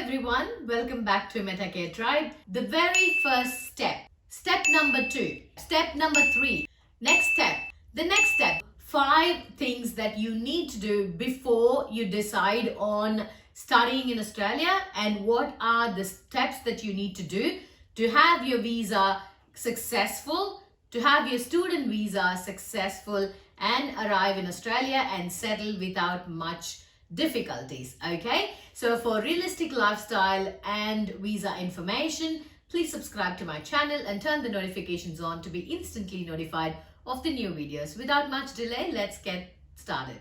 everyone, welcome back to metacaretribe. The very first step number 2, step number 3, the next step, 5 things that you need to do before you decide on studying in Australia, and what are the steps that you need to do to have your visa successful, to have your student visa successful and arrive in Australia and settle without much difficulties. Okay, so for realistic lifestyle and visa information, please subscribe to my channel and turn the notifications on to be instantly notified of the new videos. Without much delay, let's get started.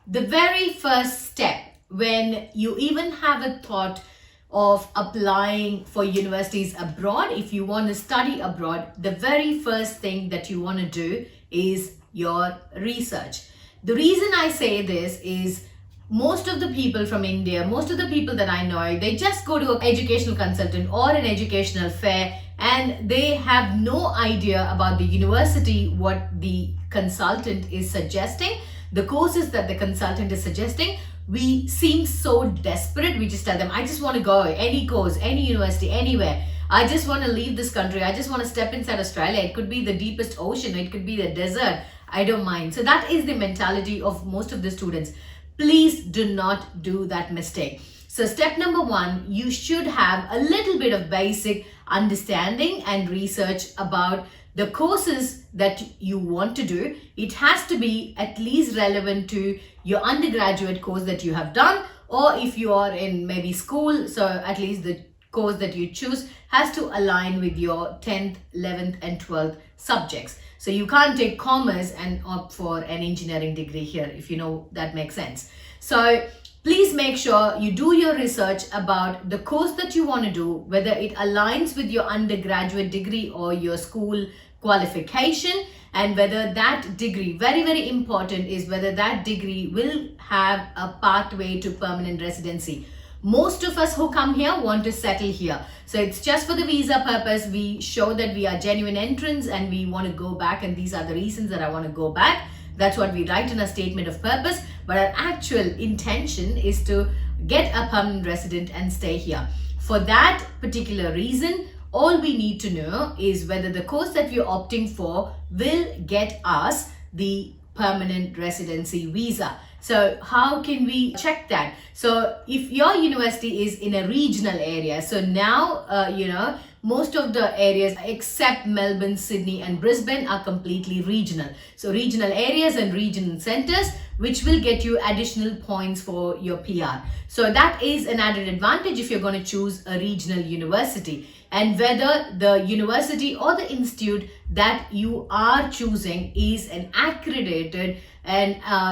The very first step, when you even have a thought of applying for universities abroad, if you want to study abroad, the very first thing that you want to do is your research. The reason I say this is most of the people from India, most of the people that I know, they just go to an educational consultant or an educational fair and they have no idea about the university, what the consultant is suggesting, the courses that the consultant is suggesting. We seem so desperate. We just tell them, I just want to go, any course, any university, anywhere. I just want to leave this country. I just want to step inside Australia. It could be the deepest ocean. It could be the desert. I don't mind. So that is the mentality of most of the students. Please do not do that mistake. So step number 1, you should have a little bit of basic understanding and research about the courses that you want to do. It has to be at least relevant to your undergraduate course that you have done, or if you are in maybe school, so at least the course that you choose has to align with your 10th, 11th and 12th subjects. So you can't take commerce and opt for an engineering degree here, if you know that makes sense. So please make sure you do your research about the course that you want to do, whether it aligns with your undergraduate degree or your school qualification, and whether that degree, very, very important, is whether that degree will have a pathway to permanent residency. Most of us who come here want to settle here. So it's just for the visa purpose. We show that we are genuine entrants and we want to go back, and these are the reasons that I want to go back. That's what we write in a statement of purpose. But our actual intention is to get a permanent resident and stay here. For that particular reason, all we need to know is whether the course that we're opting for will get us the permanent residency visa. So how can we check that? So if your university is in a regional area, so now, most of the areas except Melbourne, Sydney and Brisbane are completely regional. So regional areas and regional centers, which will get you additional points for your PR. So that is an added advantage if you're going to choose a regional university. And whether the university or the institute that you are choosing is an accredited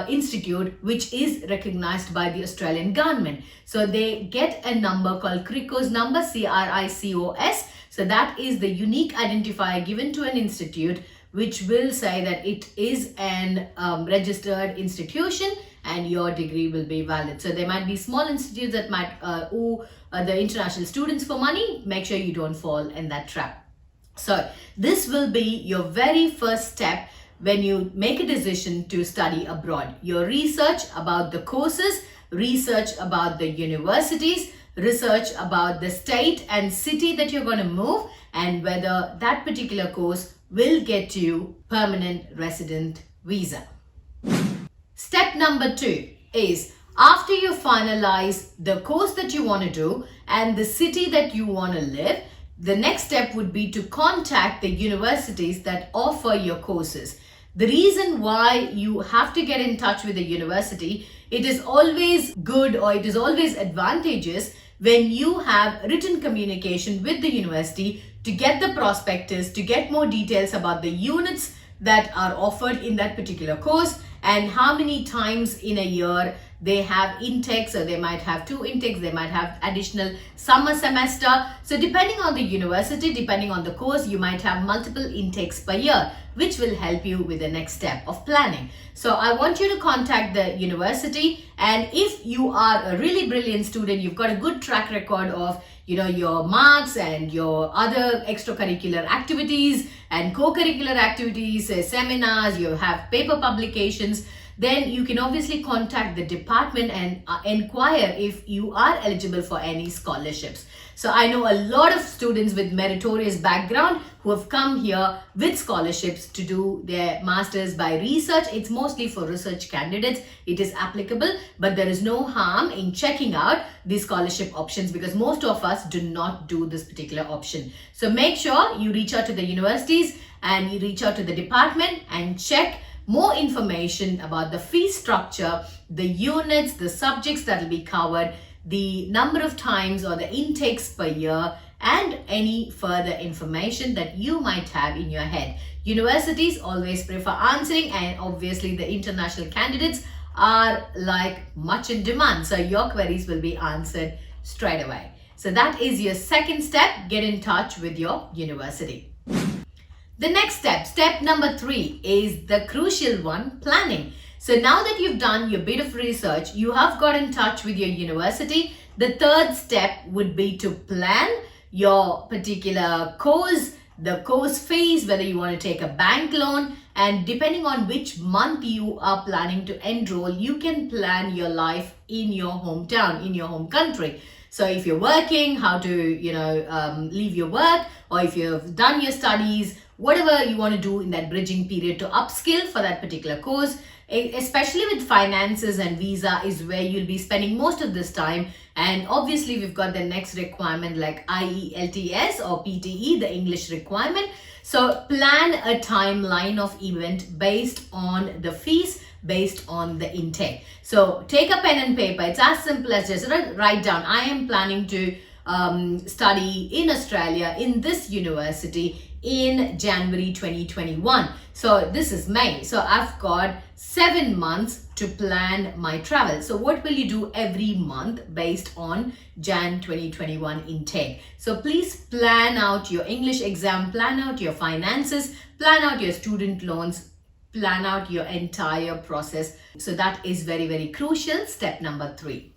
institute which is recognized by the Australian government. So they get a number called CRICOS number, CRICOS. So that is the unique identifier given to an institute, which will say that it is an registered institution and your degree will be valid. So there might be small institutes that might owe the international students for money. Make sure you don't fall in that trap. So this will be your very first step when you make a decision to study abroad. Your research about the courses, research about the universities, research about the state and city that you're going to move, and whether that particular course will get you permanent resident visa. Step number 2 is, after you finalize the course that you want to do and the city that you want to live, the next step would be to contact the universities that offer your courses. The reason why you have to get in touch with the university, it is always good, or it is always advantageous when you have written communication with the university to get the prospectus, to get more details about the units that are offered in that particular course and how many times in a year they have intakes, so they might have 2 intakes, they might have additional summer semester. So depending on the university, depending on the course, you might have multiple intakes per year, which will help you with the next step of planning. So I want you to contact the university, and if you are a really brilliant student, you've got a good track record of your marks and your other extracurricular activities and co-curricular activities, seminars, you have paper publications, then you can obviously contact the department and inquire if you are eligible for any scholarships. So I know a lot of students with meritorious background who have come here with scholarships to do their masters by research. It's mostly for research candidates. It is applicable, but there is no harm in checking out the scholarship options because most of us do not do this particular option. So make sure you reach out to the universities and you reach out to the department and check more information about the fee structure, the units, the subjects that will be covered, the number of times or the intakes per year, and any further information that you might have in your head. Universities always prefer answering, and obviously the international candidates are like much in demand, so your queries will be answered straight away. So that is your second step. Get in touch with your university. The next step, step number 3, is the crucial one, planning. So now that you've done your bit of research, you have got in touch with your university. The third step would be to plan your particular course, the course fees, whether you want to take a bank loan, and depending on which month you are planning to enroll, you can plan your life in your hometown, in your home country. So if you're working, how to, leave your work, or if you've done your studies, whatever you want to do in that bridging period to upskill for that particular course, especially with finances and visa is where you'll be spending most of this time. And obviously we've got the next requirement like IELTS or PTE, the English requirement. So plan a timeline of event based on the fees, based on the intake. So take a pen and paper. It's as simple as just write down, I am planning to study in Australia in this university in January 2021. So this is May. So I've got 7 months to plan my travel. So what will you do every month based on Jan 2021 intake? So please plan out your English exam, plan out your finances, plan out your student loans, plan out your entire process. So that is very, very crucial. Step number 3.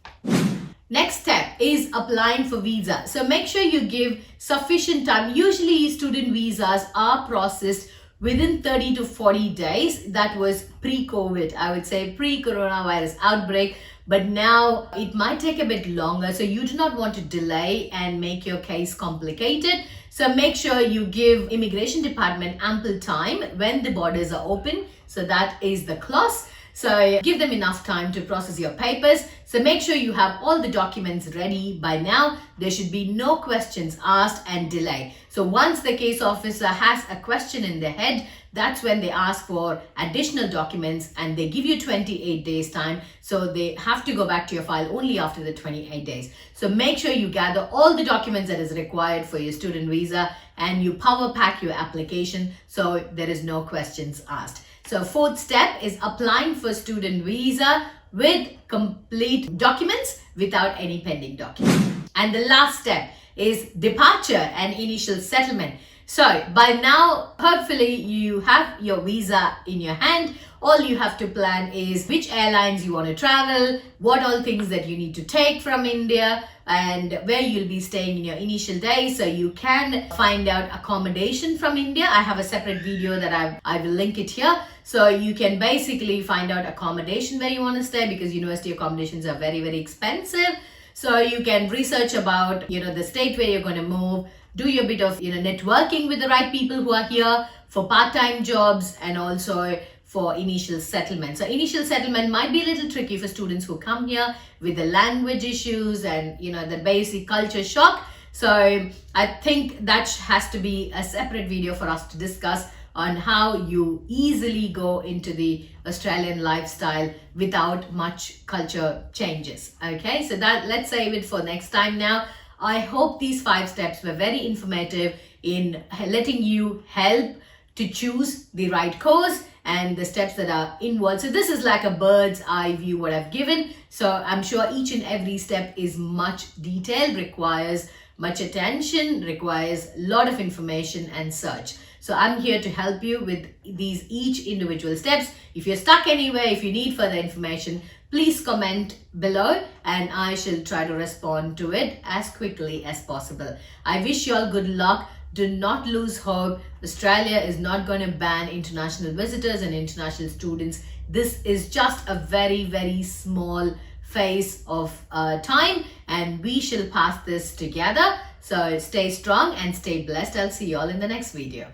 Next step is applying for visa. So make sure you give sufficient time. Usually student visas are processed within 30 to 40 days. That was pre-COVID, I would say pre-coronavirus outbreak. But now it might take a bit longer. So you do not want to delay and make your case complicated. So make sure you give immigration department ample time when the borders are open. So that is the clause. So give them enough time to process your papers. So make sure you have all the documents ready by now. There should be no questions asked and delay. So once the case officer has a question in their head, that's when they ask for additional documents and they give you 28 days time. So they have to go back to your file only after the 28 days. So make sure you gather all the documents that is required for your student visa and you power pack your application so there is no questions asked. So fourth step is applying for student visa with complete documents without any pending documents. And the last step is departure and initial settlement. So by now, hopefully you have your visa in your hand. All you have to plan is which airlines you want to travel, what all things that you need to take from India, and where you'll be staying in your initial days. So you can find out accommodation from India. I have a separate video that I will link it here. So you can basically find out accommodation where you want to stay because university accommodations are very, very expensive. So you can research about, the state where you're going to move, do your bit of, networking with the right people who are here for part-time jobs and also for initial settlement. So initial settlement might be a little tricky for students who come here with the language issues and, the basic culture shock. So I think that has to be a separate video for us to discuss on how you easily go into the Australian lifestyle without much culture changes. Okay, so that let's save it for next time now. I hope these 5 steps were very informative in letting you help to choose the right course and the steps that are inward. So this is like a bird's eye view what I've given. So I'm sure each and every step is much detailed, requires much attention, requires a lot of information and such. So I'm here to help you with these each individual steps. If you're stuck anywhere, if you need further information, please comment below and I shall try to respond to it as quickly as possible. I wish you all good luck. Do not lose hope. Australia is not going to ban international visitors and international students. This is just a very, very small phase of time, and we shall pass this together. So stay strong and stay blessed. I'll see you all in the next video.